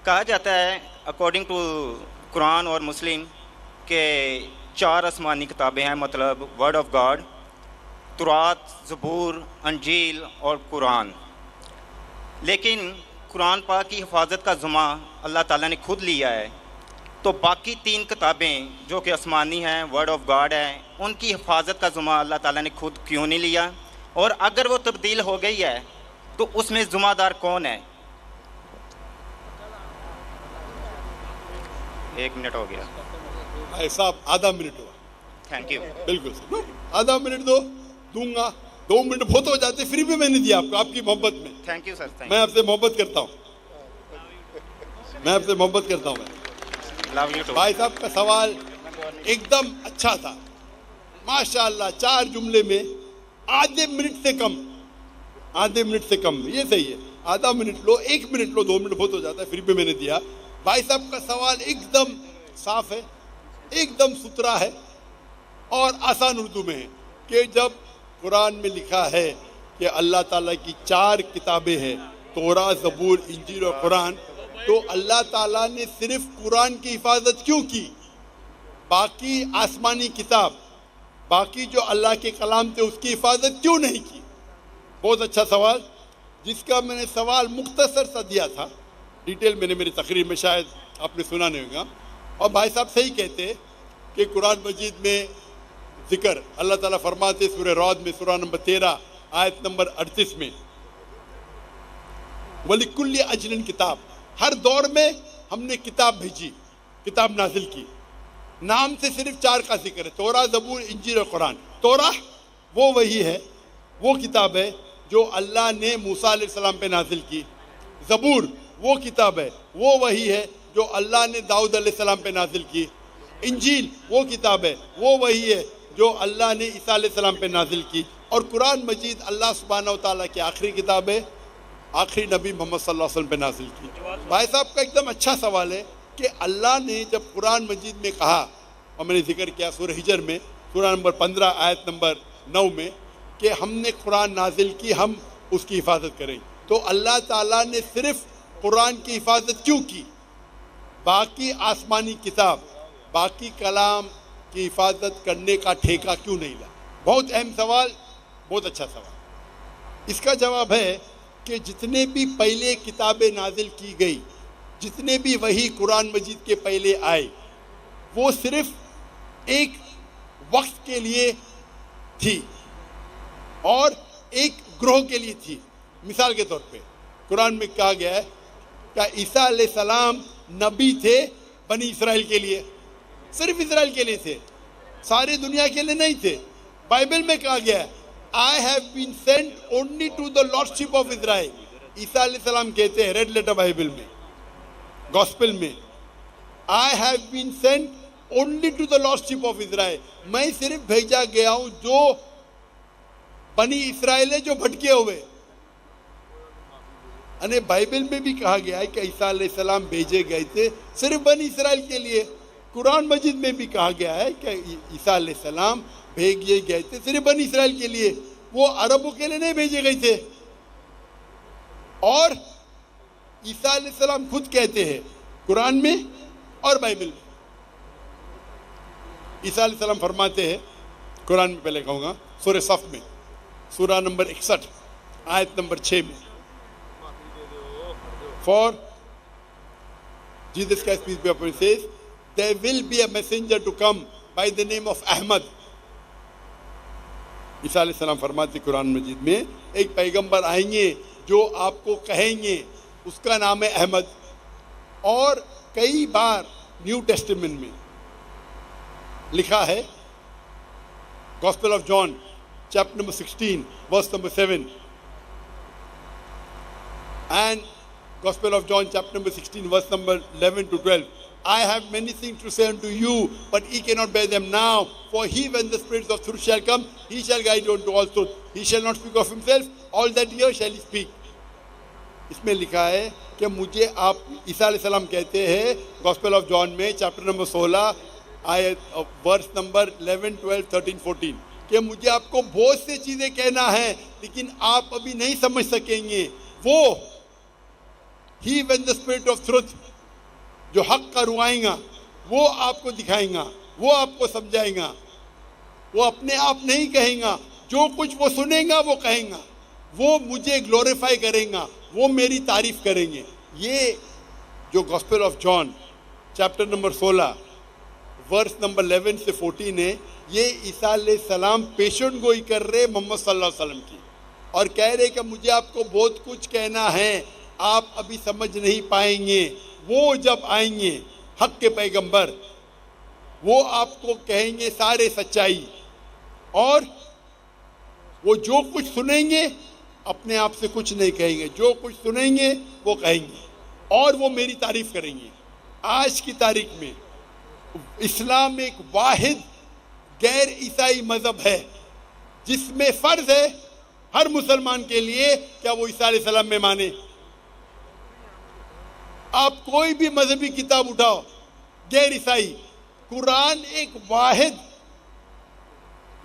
کہا جاتا ہے اکارڈنگ ٹو قرآن اور مسلم کہ 4 آسمانی کتابیں ہیں، مطلب ورڈ آف گاڈ، تورات، زبور، انجیل اور قرآن. لیکن قرآن پاک کی حفاظت کا ذمہ اللہ تعالیٰ نے خود لیا ہے، تو باقی 3 کتابیں جو کہ آسمانی ہیں، ورڈ آف گاڈ ہیں، ان کی حفاظت کا ذمہ اللہ تعالیٰ نے خود کیوں نہیں لیا؟ اور اگر وہ تبدیل ہو گئی ہے تو اس میں ذمہ دار کون ہے؟ 1 منٹ ہو گیا بھائی صاحب، آدھا منٹ ہوا. Thank you. بالکل سر، آدھا منٹ دوں گا. 2 منٹ بہت ہو جاتے، فری بھی میں نے دیا آپ کو، آپ کی محبت میں. Thank you sir. میں آپ سے محبت کرتا ہوں، میں آپ سے محبت کرتا ہوں. Love you too. بھائی صاحب کا سوال ایک دم اچھا تھا ماشاء اللہ. 4 جملے میں آدھے منٹ سے کم، آدھے منٹ سے کم. یہ صحیح ہے، آدھا منٹ لو، 1 منٹ لو، 2 منٹ بہت ہو جاتا ہے، فری بھی میں نے دیا. بھائی صاحب کا سوال ایک دم صاف ہے، ایک دم ستھرا ہے اور آسان اردو میں ہے کہ جب قرآن میں لکھا ہے کہ اللہ تعالیٰ کی 4 کتابیں ہیں، تورات، زبور، انجیل اور قرآن، تو اللہ تعالیٰ نے صرف قرآن کی حفاظت کیوں کی؟ باقی آسمانی کتاب، باقی جو اللہ کے کلام تھے، اس کی حفاظت کیوں نہیں کی؟ بہت اچھا سوال، جس کا میں نے سوال مختصر سا دیا تھا. ڈیٹیل میں نے میری تقریر میں شاید آپ نے سنا نہیں ہوگا. اور بھائی صاحب صحیح کہتے کہ قرآن مجید میں ذکر اللہ تعالیٰ فرماتے سورہ رعد میں، سورہ نمبر 13 آیت نمبر 38 میں، وَلِكُلِّ أَجْلٍ کتاب، ہر دور میں ہم نے کتاب بھیجی، کتاب نازل کی. نام سے صرف 4 کا ذکر ہے، تورات، زبور، انجیل اور قرآن. تورات وہ وہی ہے، وہ کتاب ہے جو اللہ نے موسیٰ علیہ السلام پہ نازل کی. زبور وہ کتاب ہے، وہ وہی ہے جو اللہ نے داؤد علیہ السلام پہ نازل کی. انجیل وہ کتاب ہے، وہ وہی ہے جو اللہ نے عیسیٰ علیہ السلام پہ نازل کی. اور قرآن مجید اللہ سبحانہ و تعالیٰ کی آخری کتاب ہے، آخری نبی محمد صلی اللہ علیہ وسلم پہ نازل کی. بھائی صاحب کا ایک دم اچھا سوال ہے کہ اللہ نے جب قرآن مجید میں کہا، اور میں نے ذکر کیا سورہ ہجر میں، سورہ نمبر 15 آیت نمبر 9 میں، کہ ہم نے قرآن نازل کی، ہم اس کی حفاظت کریں، تو اللہ تعالیٰ نے صرف قرآن کی حفاظت کیوں کی؟ باقی آسمانی کتاب، باقی کلام کی حفاظت کرنے کا ٹھیکہ کیوں نہیں لا؟ بہت اہم سوال، بہت اچھا سوال. اس کا جواب ہے کہ جتنے بھی پہلے کتابیں نازل کی گئی، جتنے بھی وہی قرآن مجید کے پہلے آئے، وہ صرف ایک وقت کے لیے تھی اور ایک گروہ کے لیے تھی. مثال کے طور پہ قرآن میں کہا گیا ہے کہ عیسیٰ علیہ السلام نبی تھے بنی اسرائیل کے لیے، صرف اسرائیل کے لیے تھے، ساری دنیا کے لیے نہیں تھے. بائبل میں کہا گیا ہے I have been sent only to the lordship of Israel. عیسیٰ علیہ السلام کہتے ہیں ریڈ لیٹر بائبل میں، گوسپل میں، I have been sent only to the lordship of Israel. میں صرف بھیجا گیا ہوں جو بنی اسرائیل ہے، جو بھٹکے ہوئے. یعنی بائبل میں بھی کہا گیا ہے کہ عیسیٰ علیہ السلام بھیجے گئے تھے صرف بنی اسرائیل کے لیے. قرآن مجید میں بھی کہا گیا ہے کہ عیسیٰ علیہ السلام بھیجے گئے تھے صرف بنی اسرائیل کے لیے، وہ عربوں کے لیے نہیں بھیجے گئے تھے. اور عیسیٰ علیہ السلام خود کہتے ہیں قرآن میں اور بائبل میں. عیسیٰ علیہ السلام فرماتے ہیں قرآن میں، پہلے کہوں گا سورہ صف میں، سورہ نمبر 61 آیت نمبر 6 میں، For Jesus Christ, peace be upon him, says, there will be a messenger to come by the name of Ahmad. عیسیٰ علیہ السلام فرماتے قرآن مجید میں ایک پیغمبر آئیں گے جو آپ کو کہیں گے، اس کا نام ہے احمد. اور کئی بار نیو ٹیسٹمنٹ میں لکھا ہے، gospel of John chapter number 16 verse number 7 and Gospel of John chapter number 16 verse number 11 to 12. I have many things to say unto you, but ye cannot bear them now. For he, when the Spirit of truth shall come, he shall guide you unto all truth. He shall not speak of himself, all that he hears shall he speak. اس میں لکھا ہے کہ مجھے آپ، عیسیٰ علیہ السلام کہتے ہیں گوسپل آف جان میں چیپٹر نمبر 16 آیت ورس نمبر 11 12 13 14 کہ مجھے آپ کو بہت سے چیزیں کہنا ہے لیکن آپ ابھی نہیں سمجھ سکیں گے. وہ He, when the Spirit of truth جو حق کا روائیں گا وہ آپ کو دکھائیں گا, وہ آپ کو سمجھائیں گا. وہ اپنے آپ نہیں کہیں گا, جو کچھ وہ سنیں گا وہ کہیں گا, وہ مجھے گلوریفائی کریں گا, وہ میری تعریف کریں گے. یہ جو gospel of John chapter number 16 verse number 11 سے 14 ہے, یہ عیسیٰ علیہ السلام پیشن گوئی کر رہے محمد صلی اللہ علیہ وسلم کی, اور کہہ رہے کہ مجھے آپ کو بہت کچھ کہنا ہے, آپ ابھی سمجھ نہیں پائیں گے. وہ جب آئیں گے حق کے پیغمبر, وہ آپ کو کہیں گے سارے سچائی, اور وہ جو کچھ سنیں گے اپنے آپ سے کچھ نہیں کہیں گے, جو کچھ سنیں گے وہ کہیں گے, اور وہ میری تعریف کریں گے. آج کی تاریخ میں اسلام ایک واحد غیر عیسائی مذہب ہے جس میں فرض ہے ہر مسلمان کے لیے کیا وہ عیسیٰ علیہ السلام میں مانے. آپ کوئی بھی مذہبی کتاب اٹھاؤ غیر عیسائی, قرآن ایک واحد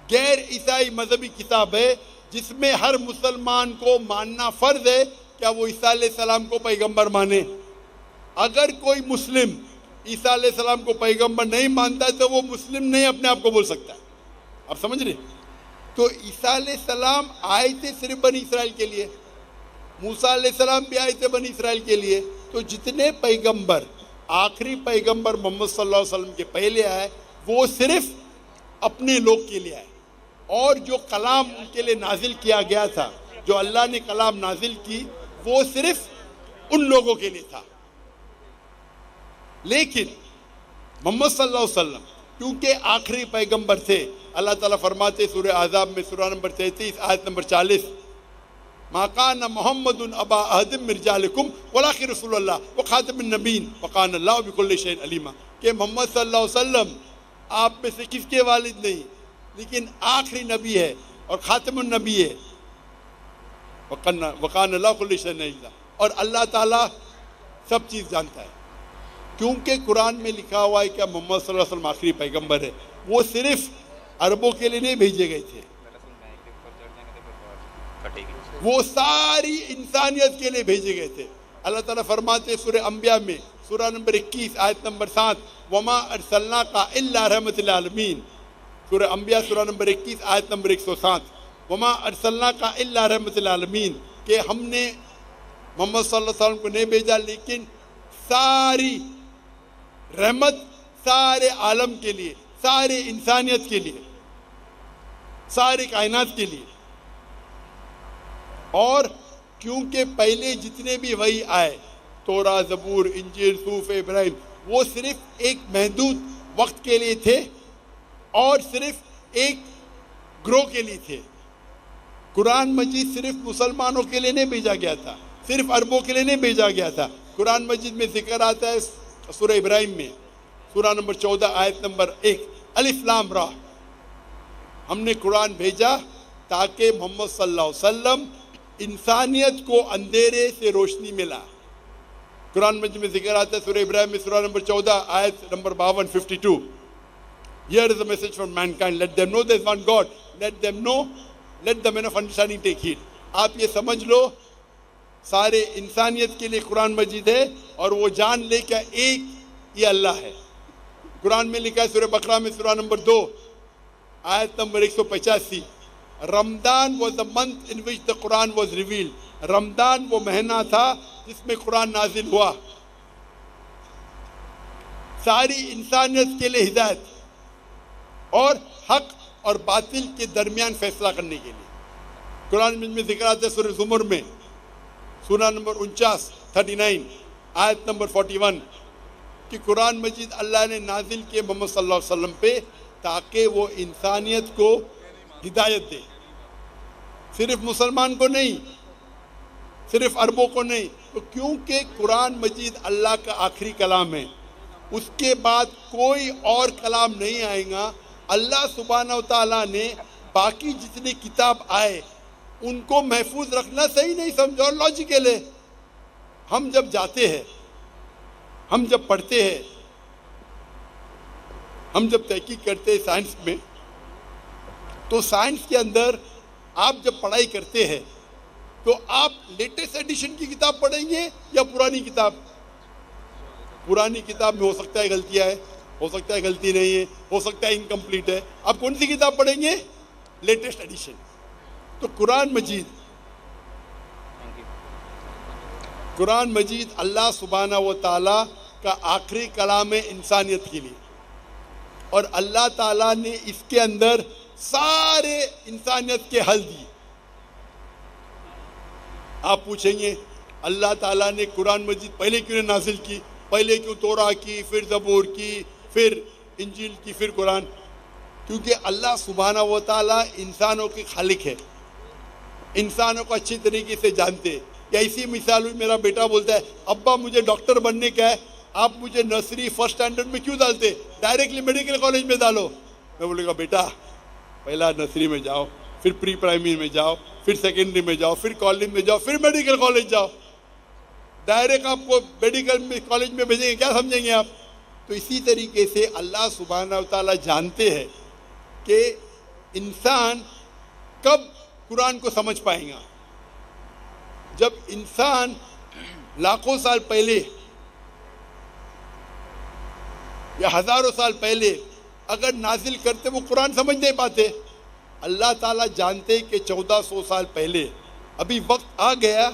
غیر عیسائی مذہبی کتاب ہے جس میں ہر مسلمان کو ماننا فرض ہے کیا وہ عیسیٰ علیہ السلام کو پیغمبر مانے. اگر کوئی مسلم عیسیٰ علیہ السلام کو پیغمبر نہیں مانتا تو وہ مسلم نہیں اپنے آپ کو بول سکتا. آپ سمجھ رہے؟ تو عیسیٰ علیہ السلام آئے تھے صرف بنی اسرائیل کے لیے, موسیٰ علیہ السلام بھی آئے تھے بنی اسرائیل کے لیے. تو جتنے پیغمبر, آخری پیغمبر محمد صلی اللہ علیہ وسلم کے پہلے آئے وہ صرف اپنے لوگ کے لیے آئے, اور جو کلام ان کے لیے نازل کیا گیا تھا, جو اللہ نے کلام نازل کی, وہ صرف ان لوگوں کے لیے تھا. لیکن محمد صلی اللہ علیہ وسلم کیونکہ آخری پیغمبر تھے, اللہ تعالیٰ فرماتے سورہ احزاب میں سورہ نمبر 33 آیت نمبر 40, ما کان محمد ابا احد من رجالکم ولکن رسول اللہ وخاتم النبیین وکان اللہ بکل شیء علیما, کہ محمد صلی اللہ علیہ وسلم آپ میں سے کس کے والد نہیں لیکن آخری نبی ہے اور خاتم النبی ہے, وکان اللہ بکل شیء علیما, اور اللہ تعالیٰ سب چیز جانتا ہے. کیونکہ قرآن میں لکھا ہوا ہے کہ محمد صلی اللہ علیہ وسلم آخری پیغمبر ہے, وہ صرف عربوں کے لیے نہیں بھیجے گئے تھے, وہ ساری انسانیت کے لیے بھیجے گئے تھے. اللہ تعالیٰ فرماتے سورہ انبیاء میں سورہ نمبر 21 آیت نمبر 7, وما ارسلناک الا رحمۃ للعالمین. سورہ انبیاء سورہ نمبر 21 آیت نمبر 107, وما ارسلناک الا رحمۃ للعالمین, کہ ہم نے محمد صلی اللہ علیہ وسلم کو نہیں بھیجا لیکن ساری رحمت سارے عالم کے لیے, سارے انسانیت کے لیے, سارے کائنات کے لیے. اور کیونکہ پہلے جتنے بھی وحی آئے, توراہ, زبور, انجیل, صحف ابراہیم, وہ صرف ایک محدود وقت کے لیے تھے اور صرف ایک گروہ کے لیے تھے. قرآن مجید صرف مسلمانوں کے لیے نہیں بھیجا گیا تھا, صرف عربوں کے لیے نہیں بھیجا گیا تھا. قرآن مجید میں ذکر آتا ہے سورہ ابراہیم میں سورہ نمبر 14 آیت نمبر 1, الف لام را, ہم نے قرآن بھیجا تاکہ محمد صلی اللہ علیہ وسلم انسانیت کو اندھیرے سے روشنی ملا. قرآن مجید میں ذکر آتا ہے سورہ ابراہیم میں سورہ نمبر 14 آیت number 52 52, here is a message from mankind, let them know there is one God, let them know, let the men of understanding take heed. آپ یہ سمجھ لو سارے انسانیت کے لیے قرآن مجید ہے, اور وہ جان لے کہ ایک یہ اللہ ہے. قرآن میں لکھا ہے سورہ بقرہ میں سورہ نمبر 2 آیت number 185, Ramzan was the month in which the Quran was revealed. رمضان وہ مہینہ تھا جس میں قرآن نازل ہوا, ساری انسانیت کے لیے ہدایت اور حق اور باطل کے درمیان فیصلہ کرنے کے لیے. قرآن میں ذکر آتا ہے سورہ زمر میں سورہ نمبر 39 آیت نمبر 41 کہ قرآن مجید اللہ نے نازل کیے محمد صلی اللہ علیہ وسلم پہ تاکہ وہ انسانیت کو ہدایت دے, صرف مسلمان کو نہیں, صرف عربوں کو نہیں. تو کیونکہ قرآن مجید اللہ کا آخری کلام ہے, اس کے بعد کوئی اور کلام نہیں آئے گا. اللہ سبحانہ و تعالیٰ نے باقی جتنے کتاب آئے ان کو محفوظ رکھنا صحیح نہیں سمجھا, اور لاجیکل ہے. ہم جب جاتے ہیں, ہم جب پڑھتے ہیں, ہم جب تحقیق کرتے ہیں سائنس میں, تو سائنس کے اندر آپ جب پڑھائی کرتے ہیں تو آپ لیٹسٹ ایڈیشن کی کتاب پڑھیں گے یا پرانی کتاب؟ پرانی کتاب میں ہو سکتا ہے غلطیاں ہے، ہو سکتا ہے غلطی نہیں ہے، ہو سکتا ہے انکمپلیٹ ہے. آپ کون سی کتاب پڑھیں گے؟ Latest edition. تو قرآن مجید اللہ سبحانہ و تعالیٰ کا آخری کلام ہے انسانیت کے لیے، اور اللہ تعالیٰ نے اس کے اندر سارے انسانیت کے حل دیے. آپ پوچھیں گے اللہ تعالیٰ نے قرآن مجید پہلے کیوں نہیں نازل کی؟ پہلے کیوں توراہ کی، پھر زبور کی، پھر انجیل کی، پھر قرآن؟ کیونکہ اللہ سبحانہ و تعالیٰ انسانوں کے خالق ہے، انسانوں کو اچھی طریقے سے جانتے ہیں. یا اسی مثال ہوئی، میرا بیٹا بولتا ہے ابا مجھے ڈاکٹر بننے کا ہے، آپ مجھے نرسری فرسٹ اسٹینڈرڈ میں کیوں ڈالتے، ڈائریکٹلی میڈیکل کالج میں ڈالو. میں بولے گا بیٹا پہلا نرسری میں جاؤ، پھر پری پرائمری میں جاؤ، پھر سیکنڈری میں جاؤ، پھر کالج میں جاؤ، پھر میڈیکل کالج جاؤ. ڈائریکٹ آپ کو میڈیکل کالج میں بھیجیں گے، کیا سمجھیں گے آپ؟ تو اسی طریقے سے اللہ سبحانہ و تعالیٰ جانتے ہیں کہ انسان کب قرآن کو سمجھ پائیں گا. جب انسان لاکھوں سال پہلے یا ہزاروں سال پہلے اگر نازل کرتے وہ قرآن سمجھ نہیں پاتے. اللہ تعالیٰ جانتے کہ 1400 سال پہلے ابھی وقت آ گیا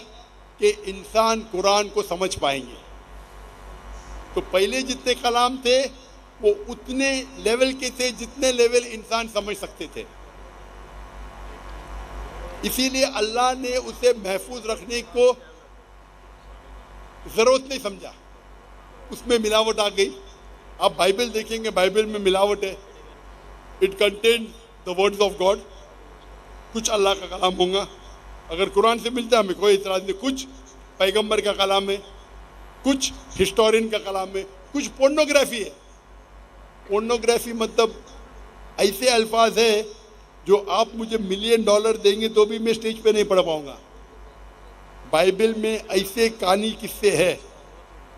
کہ انسان قرآن کو سمجھ پائیں گے. تو پہلے جتنے کلام تھے وہ اتنے لیول کے تھے جتنے لیول انسان سمجھ سکتے تھے. اسی لیے اللہ نے اسے محفوظ رکھنے کو ضرورت نہیں سمجھا. اس میں ملاوٹ آ گئی. آپ بائبل دیکھیں گے، بائبل میں ملاوٹ ہے. It contain the words of God. کچھ اللہ کا کلام ہوں گا، اگر قرآن سے ملتا ہے ہمیں کوئی اعتراض نہیں. کچھ پیغمبر کا کلام ہے، کچھ ہسٹورین کا کلام ہے، کچھ پورنوگرافی ہے. پورنوگرافی مطلب ایسے الفاظ ہے جو آپ مجھے $1 ملین دیں گے تو بھی میں اسٹیج پہ نہیں پڑھ پاؤں گا. بائبل میں ایسے کہانی قصے ہے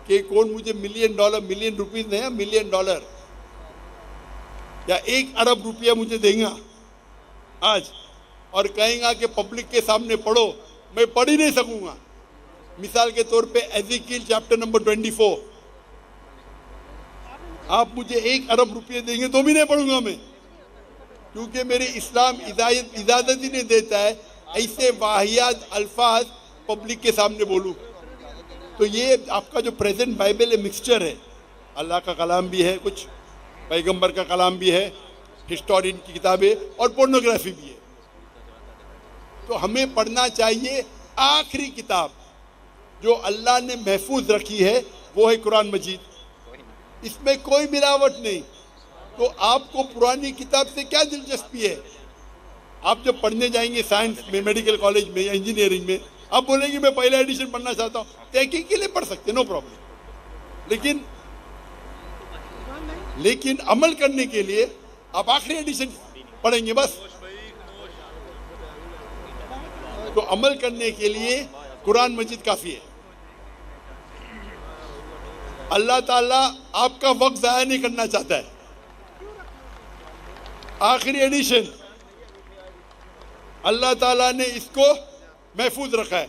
کہ کون مجھے $1 ملین، ملین روپیز نہیں، $1 ملین یا 1 ارب روپیہ مجھے دیں گا آج، اور کہیں گا کہ پبلک کے سامنے پڑھو، میں پڑھ ہی نہیں سکوں گا. مثال کے طور پہ ایزیکیل چیپٹر نمبر 24، آپ مجھے 1 ارب روپیہ دیں گے تو بھی نہیں پڑھوں گا میں، کیونکہ میرے اسلام اجازت ہی نہیں دیتا ہے ایسے واہیات الفاظ پبلک کے سامنے بولوں. تو یہ آپ کا جو پریزنٹ بائبل ہے مکسچر ہے، اللہ کا کلام بھی ہے، کچھ پیغمبر کا کلام بھی ہے، ہسٹورین کی کتابیں اور پورنوگرافی بھی ہے. تو ہمیں پڑھنا چاہیے آخری کتاب جو اللہ نے محفوظ رکھی ہے، وہ ہے قرآن مجید. اس میں کوئی ملاوٹ نہیں. تو آپ کو پرانی کتاب سے کیا دلچسپی ہے؟ آپ جب پڑھنے جائیں گے سائنس میں، میڈیکل کالج میں یا انجینئرنگ میں، آپ بولیں گے میں پہلا ایڈیشن پڑھنا چاہتا ہوں، تحقیق کے لیے پڑھ سکتے، نو پرابلم. لیکن عمل کرنے کے لیے آپ آخری ایڈیشن پڑھیں گے بس. تو عمل کرنے کے لیے قرآن مجید کافی ہے. اللہ تعالیٰ آپ کا وقت ضائع نہیں کرنا چاہتا ہے. آخری ایڈیشن اللہ تعالیٰ نے اس کو محفوظ رکھا ہے.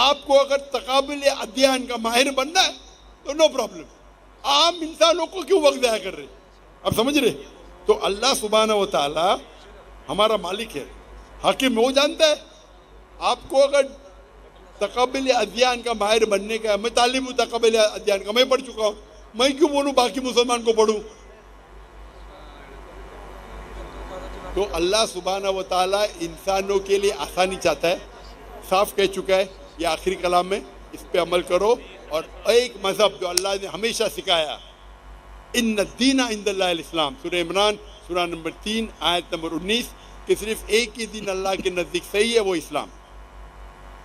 آپ کو اگر تقابل ادھیان کا ماہر بننا ہے تو نو پرابلم. عام انسانوں کو کیوں وقت ضائع کر رہے؟ آپ سمجھ رہے؟ تو اللہ سبحانہ و تعالیٰ ہمارا مالک ہے، حاکم، وہ جانتا ہے. آپ کو اگر تقابل ادھیان کا ماہر بننے کا ہے، میں طالب ہوں تقابل ادھیان کا، میں پڑھ چکا ہوں، میں کیوں بولوں باقی مسلمان کو پڑھوں؟ تو اللہ سبحانہ و تعالیٰ انسانوں کے لیے آسانی چاہتا ہے. صاف کہہ چکا ہے یہ آخری کلام میں، اس پہ عمل کرو. اور ایک مذہب جو اللہ نے ہمیشہ سکھایا، ان الدین عند اللہ الاسلام، سورہ عمران سورہ نمبر 3 آیت نمبر 19، کہ صرف ایک ہی دین اللہ کے نزدیک صحیح ہے، وہ اسلام.